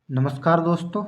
नमस्कार दोस्तों।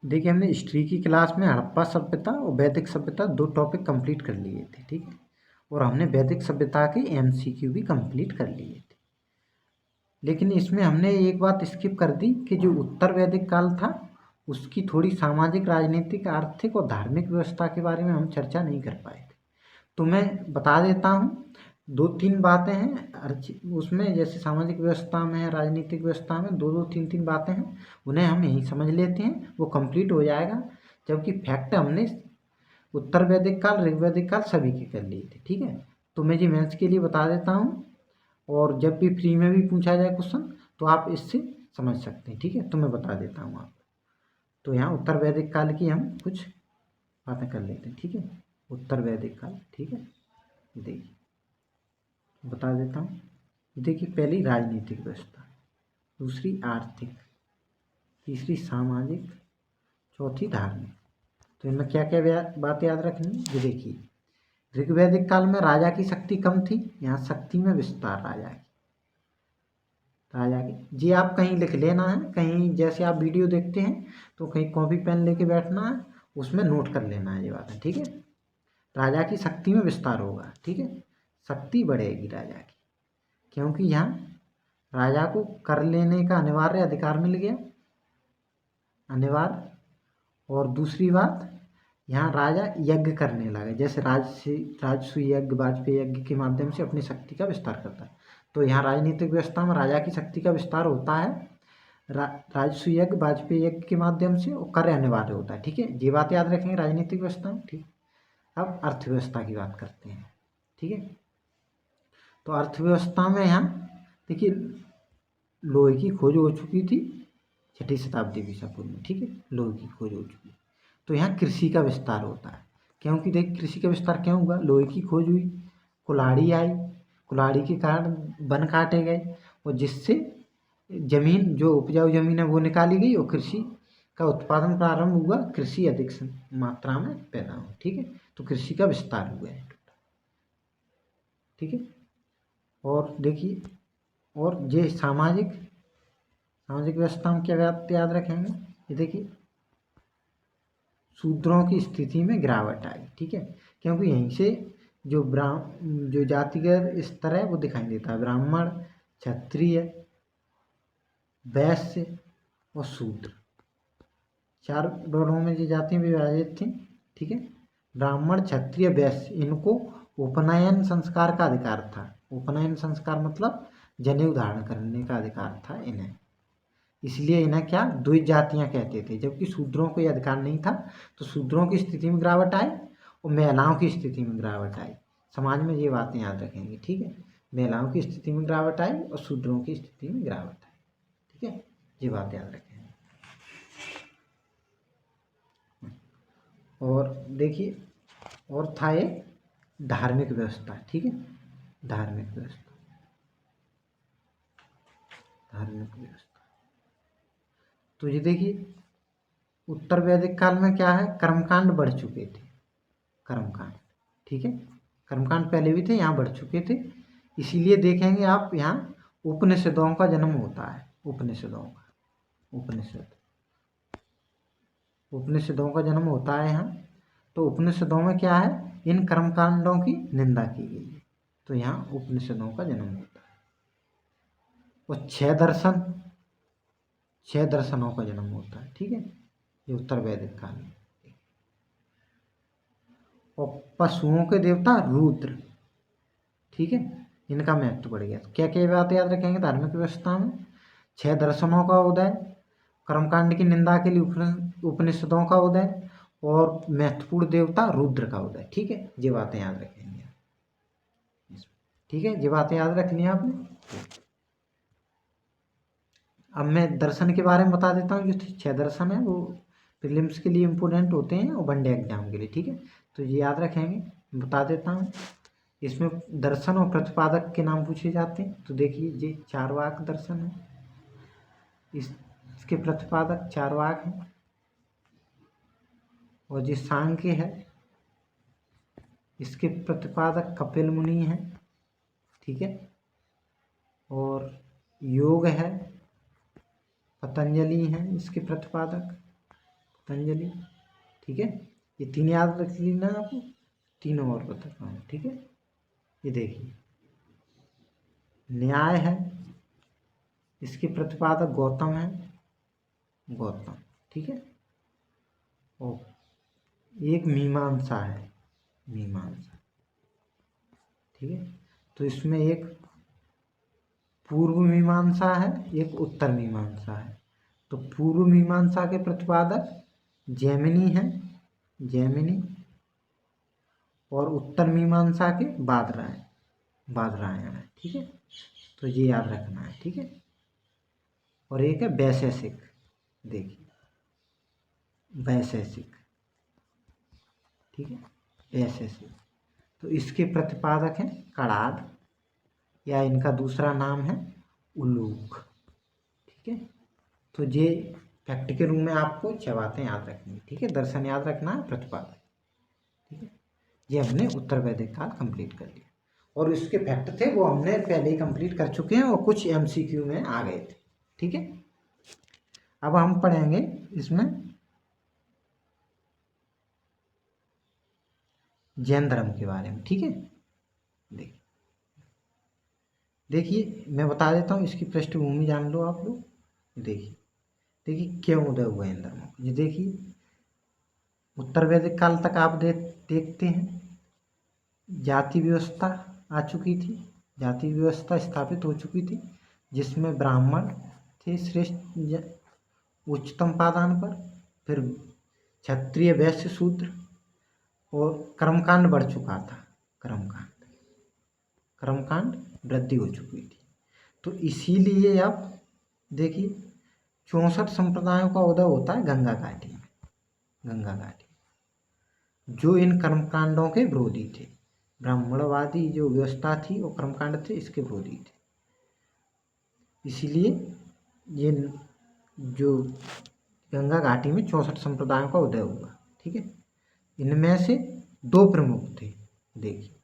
देखिए, हमने हिस्ट्री की क्लास में हड़प्पा सभ्यता और वैदिक सभ्यता दो टॉपिक कंप्लीट कर लिए थे, ठीक है। और हमने वैदिक सभ्यता के एमसीक्यू भी कंप्लीट कर लिए थे। लेकिन इसमें हमने एक बात स्किप कर दी कि जो उत्तर वैदिक काल था उसकी थोड़ी सामाजिक, राजनीतिक, आर्थिक और धार्मिक व्यवस्था के बारे में हम चर्चा नहीं कर पाए थे। तो मैं बता देता हूँ, दो तीन बातें हैं उसमें, जैसे सामाजिक व्यवस्था में, राजनीतिक व्यवस्था में दो दो तीन तीन बातें हैं, उन्हें हम यहीं समझ लेते हैं, वो कंप्लीट हो जाएगा। जबकि फैक्ट हमने उत्तर वैदिक काल, ऋग्वैदिक काल सभी के कर लिए थे, ठीक है। तो मैं जी मेंस के लिए बता देता हूँ, और जब भी फ्री में भी पूछा जाए क्वेश्चन तो आप इससे समझ सकते हैं, ठीक है। तो मैं बता देता हूँ आप। तो यहाँ उत्तर वैदिक काल की हम कुछ बातें कर लेते हैं, ठीक है। उत्तर वैदिक काल, ठीक है। ये देखिए, बता देता हूँ। देखिए, पहली राजनीतिक व्यवस्था, दूसरी आर्थिक, तीसरी सामाजिक, चौथी धार्मिक। तो इनमें क्या क्या बात याद रखनी है, ये देखिए। ऋग्वैदिक काल में राजा की शक्ति कम थी, यहाँ शक्ति में विस्तार राजा की जी आप कहीं लिख लेना है, कहीं जैसे आप वीडियो देखते हैं तो कहीं कॉपी पेन लेके बैठना है, उसमें नोट कर लेना है ये बात है, ठीक है। राजा की शक्ति में विस्तार होगा, ठीक है। शक्ति बढ़ेगी राजा की, क्योंकि यहाँ राजा को कर लेने का अनिवार्य अधिकार मिल गया, अनिवार्य। और दूसरी बात, यहाँ राजा यज्ञ करने लगे, जैसे राजस्व यज्ञ, वाजपेयी यज्ञ के माध्यम से अपनी शक्ति का विस्तार करता है। तो यहाँ राजनीतिक व्यवस्था में राजा की शक्ति का विस्तार होता है राजस्व यज्ञ, वाजपेयी यज्ञ के माध्यम से, और कार्य अनिवार्य होता है, ठीक है। ये बात याद रखेंगे राजनीतिक व्यवस्था में, ठीक। अब अर्थव्यवस्था की बात करते हैं, ठीक है। तो अर्थव्यवस्था में यहाँ देखिए, लोहे की खोज हो चुकी थी 6ठी शताब्दी ईसा पूर्व में, ठीक है। लोहे की खोज हो चुकी, तो यहाँ कृषि का विस्तार होता है, क्योंकि देख कृषि का विस्तार क्यों हुआ, लोहे की खोज हुई, कुल्हाड़ी आई, कुल्हाड़ी के कारण वन काटे गए, और जिससे जमीन, जो उपजाऊ जमीन है वो निकाली गई, और कृषि का उत्पादन प्रारंभ हुआ, कृषि अधिक मात्रा में पैदा हो, ठीक है। तो कृषि का विस्तार हुआ है, ठीक है। और देखिए, और ये सामाजिक सामाजिक व्यवस्था में क्या बात याद रखेंगे, ये देखिए, शूद्रों की स्थिति में गिरावट आई, ठीक है। क्योंकि यहीं से जो जातिगत स्तर है वो दिखाई देता है, ब्राह्मण, क्षत्रिय, वैश्य और शूद्र, चार वर्णों में जो जातियां विभाजित थी, ठीक है। ब्राह्मण, क्षत्रिय, वैश्य, इनको उपनयन संस्कार का अधिकार था। उपनयन संस्कार मतलब जनेऊ धारण करने का अधिकार था इन्हें, इसलिए इन्हें क्या द्विज जातियां कहते थे। जबकि शूद्रों को यह अधिकार नहीं था, तो शूद्रों की स्थिति में गिरावट आई और महिलाओं की स्थिति में गिरावट आई। समाज में ये बातें याद रखेंगे, ठीक है। महिलाओं की स्थिति में गिरावट आई और शूद्रों की स्थिति में गिरावट आई, ठीक है। ये बात याद रखेंगे। और देखिए, और था ये धार्मिक व्यवस्था, ठीक है। धार्मिक व्यवस्था, धार्मिक व्यवस्था, तो ये देखिए, उत्तर वैदिक काल में क्या है, कर्मकांड बढ़ चुके थे, कर्मकांड, ठीक है। कर्मकांड पहले भी थे, यहाँ बढ़ चुके थे। इसीलिए देखेंगे आप, यहाँ उपनिषदों का जन्म होता है, उपनिषदों का, उपनिषदों का जन्म होता है यहाँ। तो उपनिषदों में क्या है, इन कर्मकांडों की निंदा की गई है, तो यहाँ उपनिषदों का जन्म होता है। और छह दर्शनों का जन्म होता है, ठीक है, ये उत्तर वैदिक काल में। और पशुओं के देवता रुद्र, ठीक है, इनका महत्व बढ़ गया। क्या क्या बात याद रखेंगे धार्मिक व्यवस्था में, 6 दर्शनों का उदय, कर्मकांड की निंदा के लिए उपनिषदों का उदय, और महत्वपूर्ण देवता रुद्र का उदय, ठीक है। ये बातें याद रखेंगे, ठीक है। ये बातें याद रखनी है आपने। अब मैं दर्शन के बारे में बता देता हूँ। जो 6 दर्शन है वो प्रीलिम्स के लिए इम्पोर्टेंट होते हैं और वनडे एग्जाम के लिए, ठीक है। तो ये याद रखेंगे, बता देता हूँ। इसमें दर्शन और प्रतिपादक के नाम पूछे जाते हैं। तो देखिए, ये चारवाक दर्शन है, इसके प्रतिपादक चारवाक हैं, और जो सांख्य है इसके प्रतिपादक कपिल मुनि हैं, ठीक है। और योग है, पतंजलि हैं इसके प्रतिपादक, पतंजलि। ठीक है, ये 3 याद रख लेना आपको, तीनों और बताता हूँ। ठीक है, ये देखिए, न्याय है, इसके प्रतिपादक गौतम है, गौतम। ठीक है, और एक मीमांसा है, मीमांसा। ठीक है, तो इसमें एक पूर्व मीमांसा है, एक उत्तर मीमांसा है। तो पूर्व मीमांसा के प्रतिपादक जैमिनी है, जैमिनी, और उत्तर मीमांसा के बादरायण है। ठीक है, तो ये याद रखना है। ठीक है, और एक है वैशेषिक, देखिए वैशेषिक। ठीक है, वैशेषिक, तो इसके प्रतिपादक हैं कणाद, या इनका दूसरा नाम है उलूक। ठीक है, तो ये फैक्ट के रूप में आपको 6 बातें याद रखनी है। ठीक है, दर्शन याद रखना है, प्रतिपादक। ठीक है, ये हमने उत्तर वैदिक काल कंप्लीट कर लिया, और इसके फैक्ट थे वो हमने पहले ही कंप्लीट कर चुके हैं, और कुछ एमसीक्यू में आ गए थे। ठीक है, अब हम पढ़ेंगे इसमें जैन धर्म के बारे में। ठीक है, देखिए मैं बता देता हूँ, इसकी पृष्ठभूमि जान लो आप लोग। देखिए देखिए क्यों उदय हुआ इन धर्मों का। ये देखिए, उत्तर वैदिक काल तक आप देखते हैं जाति व्यवस्था आ चुकी थी, जाति व्यवस्था स्थापित हो चुकी थी, जिसमें ब्राह्मण थे श्रेष्ठ उच्चतम पादान पर, फिर क्षत्रिय वैश्य शूद्र, और कर्मकांड बढ़ चुका था, कर्मकांड वृद्धि हो चुकी थी। तो इसीलिए अब देखिए 64 संप्रदायों का उदय होता है गंगा घाटी में, गंगा घाटी, जो इन कर्मकांडों के विरोधी थे। ब्राह्मणवादी जो व्यवस्था थी वो कर्मकांड थे, इसके विरोधी थे। इसीलिए ये जो गंगा घाटी में 64 संप्रदायों का उदय हुआ। ठीक है, इनमें से 2 प्रमुख थे, देखिए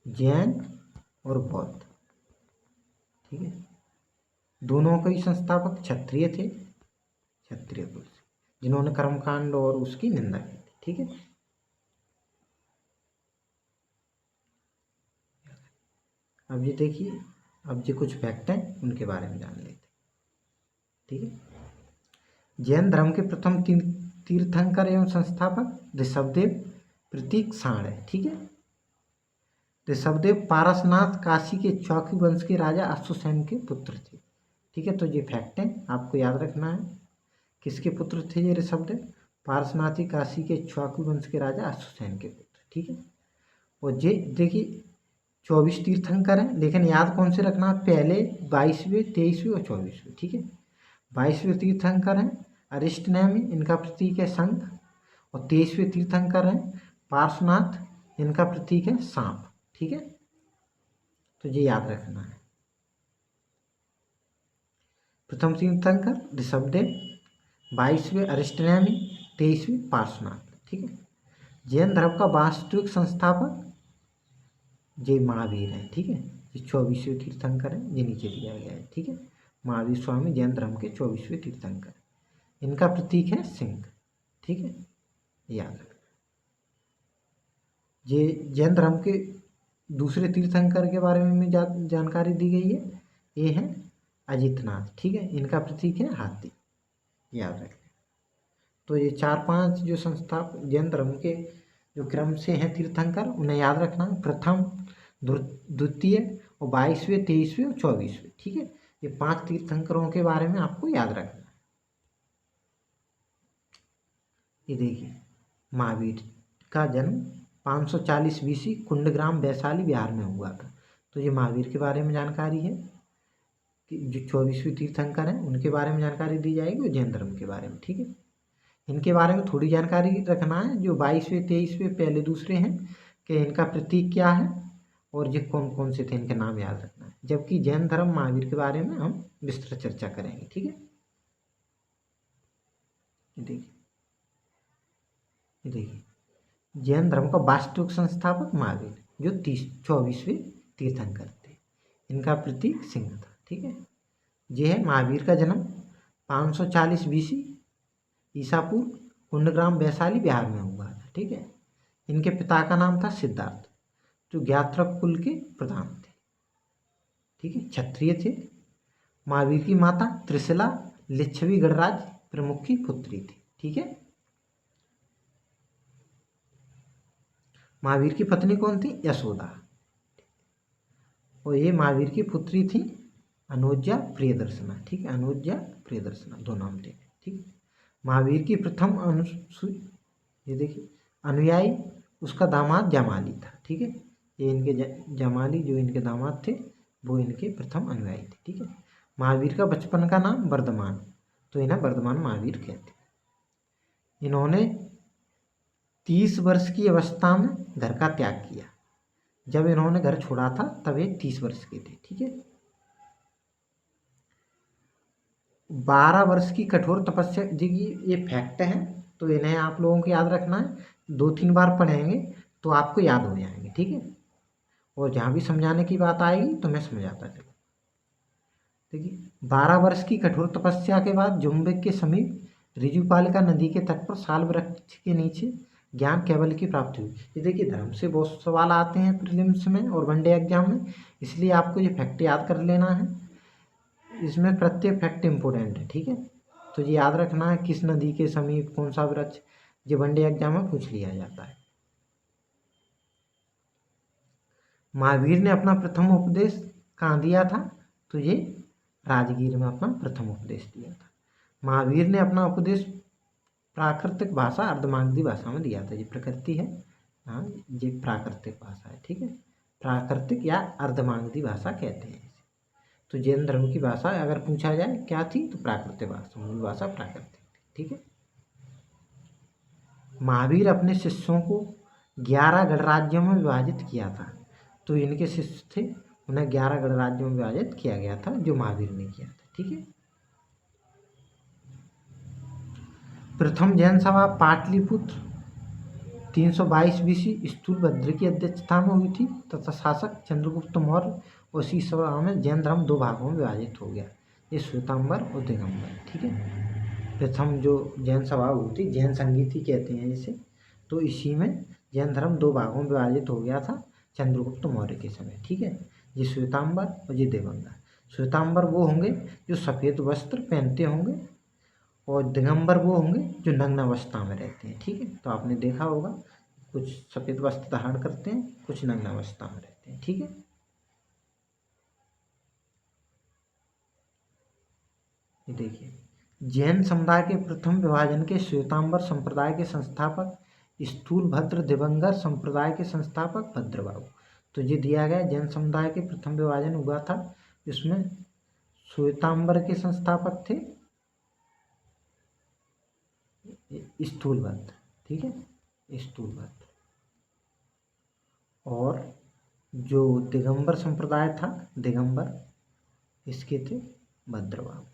जैन और बौद्ध। ठीक है, दोनों के ही संस्थापक क्षत्रिय थे, क्षत्रिय कुल से, जिन्होंने कर्मकांड और उसकी निंदा की थी। ठीक है, अब ये देखिए, अब ये कुछ फैक्ट हैं उनके बारे में जान लेते। ठीक है, जैन धर्म के प्रथम तीर्थंकर एवं संस्थापक ऋषभदेव प्रतीक साण है। ठीक है, ऋषभदेव पारसनाथ काशी के चौकी वंश के राजा अश्वसेन के पुत्र थे। ठीक है, तो ये फैक्ट है, आपको याद रखना है। किसके पुत्र थे ये ऋषभदेव? पारसनाथी काशी के चौकी वंश के राजा अश्वसेन के पुत्र। ठीक है, और ये देखिए 24 तीर्थंकर हैं, लेकिन याद कौन से रखना? पहले 22वें, 23वें और 24वें। ठीक है, 22वें तीर्थंकर हैं अरिष्टनेमि, इनका प्रतीक है शंख, और 23वें तीर्थंकर हैं पार्श्वनाथ, इनका प्रतीक है सांप। ठीक है, तो ये याद रखना है। प्रथम तीर्थंकर ऋषभदेव, 22वें अरिष्टनेमि, 23वें पार्श्वनाथ। ठीक है, जैन धर्म का वास्तविक संस्थापक जय महावीर है। ठीक है, ये 24वें तीर्थंकर है, ये नीचे दिया गया है। ठीक है, महावीर स्वामी जैन धर्म के 24वें तीर्थंकर, इनका प्रतीक है सिंह। ठीक है, याद रखना। ये जैन धर्म के दूसरे तीर्थंकर के बारे में जानकारी दी गई है, ये है अजितनाथ। ठीक है, इनका प्रतीक है हाथी, याद रखें। तो ये 4-5 जो संस्था जैन धर्म के जो क्रम से हैं तीर्थंकर, उन्हें याद रखना, प्रथम, द्वितीय, और 22वें, 23वें और 24वें। ठीक है, ये 5 तीर्थंकरों के बारे में आपको याद रखना है। ये देखिए, महावीर का जन्म 540 BC कुंडग्राम वैशाली बिहार में हुआ था। तो ये महावीर के बारे में जानकारी है कि जो 24वें तीर्थंकर हैं उनके बारे में जानकारी दी जाएगी, और जैन धर्म के बारे में। ठीक है, इनके बारे में थोड़ी जानकारी रखना है। जो 22वें, 23वें पहले दूसरे हैं कि इनका प्रतीक क्या है, और ये कौन कौन से थे, इनके नाम याद रखना है। जबकि जैन धर्म महावीर के बारे में हम विस्तृत चर्चा करेंगे। ठीक है, देखिए जैन धर्म का वास्तविक संस्थापक महावीर, जो 24वें तीर्थंकर थे। इनका प्रतीक सिंह था। ठीक है, ये है महावीर का जन्म 540 BC ईसा पूर्व कुंडग्राम वैशाली बिहार में हुआ था। ठीक है, इनके पिता का नाम था सिद्धार्थ, जो ज्ञात्रप कुल के प्रधान थे। ठीक है, क्षत्रिय थे। महावीर की माता त्रिशिला लिच्छवी गणराज प्रमुख की पुत्री थी। ठीक है, महावीर की पत्नी कौन थी? यशोदा। और ये महावीर की पुत्री थी अनुज्जा प्रियदर्शना। ठीक है, अनुज्जा प्रियदर्शना दो नाम थे। ठीक, महावीर की प्रथम ये देखिए अनुयायी उसका दामाद जमाली था। ठीक है, ये इनके जमाली जो इनके दामाद थे वो इनके प्रथम अनुयायी थे। ठीक है, महावीर का बचपन का नाम वर्धमान, तो इन्हें वर्धमान महावीर कहते। इन्होंने 30 वर्ष की अवस्था में घर का त्याग किया। जब इन्होंने घर छोड़ा था तब ये 30 वर्ष के थे। ठीक है, 12 वर्ष की कठोर तपस्या जी की ये फैक्ट है, तो इन्हें आप लोगों को याद रखना है। 2-3 बार पढ़ेंगे तो आपको याद हो जाएंगे। ठीक है, और जहाँ भी समझाने की बात आएगी तो मैं समझाता चलूँ। देखिए, 12 वर्ष की कठोर तपस्या के बाद जुम्बिक के समीप ऋजुपालिका नदी के तट पर साल वृक्ष के नीचे ज्ञान केवल की प्राप्ति हुई। ये देखिए, धर्म से बहुत सवाल आते हैं प्रीलिम्स में और वनडे एग्जाम में, इसलिए आपको ये फैक्ट याद कर लेना है। इसमें प्रत्येक फैक्ट इम्पोर्टेंट है। ठीक है, तो ये याद रखना है किस नदी के समीप कौन सा वृक्ष, ये वनडे एग्जाम में पूछ लिया जाता है। महावीर ने अपना प्रथम उपदेश कहाँ दिया था? तो ये राजगीर में अपना प्रथम उपदेश दिया था। महावीर ने अपना उपदेश प्राकृतिक भाषा अर्धमागधी भाषा में दिया था। ये प्रकृति है, हाँ, ये प्राकृतिक भाषा है। ठीक है, प्राकृतिक या अर्धमागधी भाषा कहते हैं इसे। तो जैन धर्म की भाषा अगर पूछा जाए क्या थी, तो प्राकृतिक भाषा, मूल भाषा प्राकृतिक थी। ठीक है, महावीर अपने शिष्यों को 11 गणराज्यों में विभाजित किया था। तो इनके शिष्य थे, उन्हें 11 गणराज्यों में विभाजित किया गया था, जो महावीर ने किया था। ठीक है, प्रथम जैन सभा पाटलिपुत्र 322 BC स्थूलभद्र की अध्यक्षता में हुई थी तथा शासक चंद्रगुप्त मौर्य उसी सभा में जैन धर्म 2 भागों में विभाजित हो गया, ये श्वेतांबर और दिगंबर। ठीक है, प्रथम जो जैन सभा हुई थी, जैन संगीति कहते हैं इसे, तो इसी में जैन धर्म 2 भागों में विभाजित हो गया था चंद्रगुप्त मौर्य के समय। ठीक है, ये श्वेतांबर और ये दिगंबर। श्वेतांबर वो होंगे जो सफ़ेद वस्त्र पहनते होंगे, और दिगंबर वो होंगे जो नग्न अवस्था में रहते हैं। ठीक है, तो आपने देखा होगा कुछ सफ़ेद वस्त्र धारण करते हैं, कुछ नग्न अवस्था में रहते हैं। ठीक है, ये देखिए, जैन समुदाय के प्रथम विभाजन के श्वेतांबर संप्रदाय के संस्थापक स्थूलभद्र, दिगंबर संप्रदाय के संस्थापक भद्रबाहु। तो ये दिया गया जैन समुदाय के प्रथम विभाजन हुआ था, इसमें श्वेतांबर के संस्थापक थे स्थूलभद्र। ठीक है, स्थूलभद्र, और जो दिगंबर संप्रदाय था, दिगंबर इसके थे भद्रबाहु।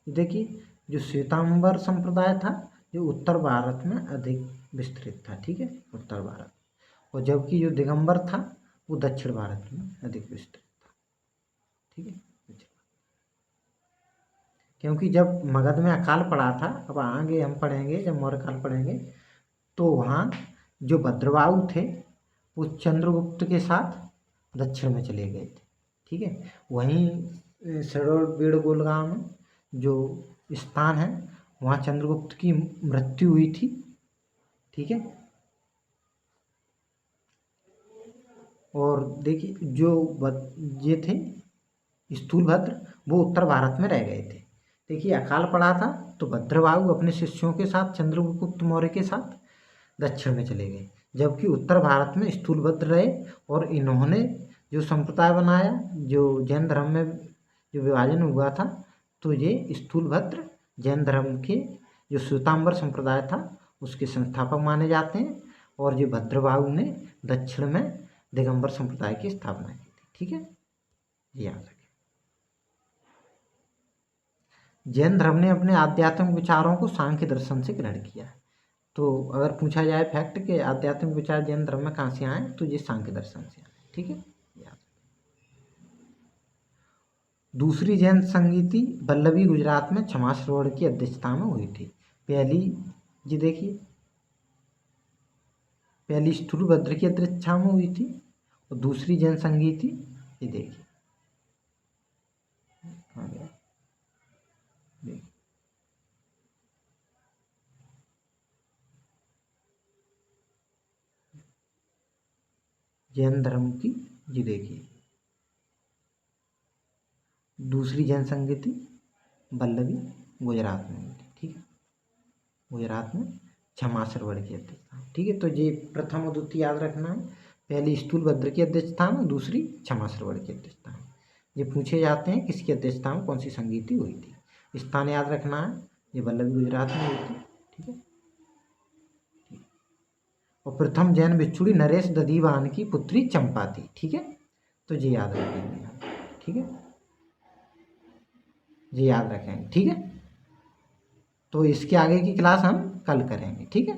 देखिए, जो श्वेतांबर संप्रदाय था जो उत्तर भारत में अधिक विस्तृत था। ठीक है, उत्तर भारत, और जबकि जो दिगंबर था वो दक्षिण भारत में अधिक विस्तृत था। ठीक है, क्योंकि जब मगध में अकाल पड़ा था, अब आगे हम पढ़ेंगे जब मौर्य काल पढ़ेंगे, तो वहाँ जो भद्रबाहु थे वो चंद्रगुप्त के साथ दक्षिण में चले गए थे। ठीक है, वहीं सड़ोल बेड़गोल गाँव में जो स्थान है वहाँ चंद्रगुप्त की मृत्यु हुई थी। ठीक है, और देखिए जो ये थे स्थूलभद्र वो उत्तर भारत में रह गए थे। देखिए, अकाल पड़ा था तो भद्रबाहु अपने शिष्यों के साथ चंद्रगुप्त मौर्य के साथ दक्षिण में चले गए, जबकि उत्तर भारत में स्थूलभद्र रहे, और इन्होंने जो संप्रदाय बनाया, जो जैन धर्म में जो विभाजन हुआ था, तो ये स्थूलभद्र जैन धर्म के जो श्वेतांबर संप्रदाय था उसके संस्थापक माने जाते हैं, और ये भद्रबाहु ने दक्षिण में दिगंबर संप्रदाय की स्थापना की थी। ठीक है, ये याद रखें। जैन धर्म ने अपने आध्यात्मिक विचारों को सांख्य दर्शन से ग्रहण किया। तो अगर पूछा जाए फैक्ट के आध्यात्मिक विचार जैन धर्म में कहाँ से आए, तो ये सांख्य दर्शन से आए। ठीक है, याद। दूसरी जैन संगीति वल्लभी गुजरात में क्षमा सरोवर की अध्यक्षता में हुई थी। पहली, जी देखिए, पहली स्थूलभद्र की अध्यक्षता में हुई थी और दूसरी जैन संगीति, ये देखिए कहाँ गया, देखिए जैन धर्म की, जी देखिए दूसरी जैन संगीति वल्लभी गुजरात में हुई थी। ठीक है, गुजरात में क्षमा सरोवर की अध्यक्षता। ठीक है, तो ये प्रथम और द्वितीय याद रखना है। पहली स्थूलभद्र की अध्यक्षता में, दूसरी क्षमा सरोवर की अध्यक्षता में। ये पूछे जाते हैं किसकी अध्यक्षता में कौन सी संगीति हुई थी। स्थान याद रखना है, ये वल्लभी गुजरात में हुई थी। ठीक है, और प्रथम जैन भिक्षुणी नरेश दधीवान की पुत्री चंपा थी। ठीक है, तो ये याद रखेंगे आप। ठीक है, ये याद रखेंगे। ठीक है, तो इसके आगे की क्लास हम कल करेंगे। ठीक है।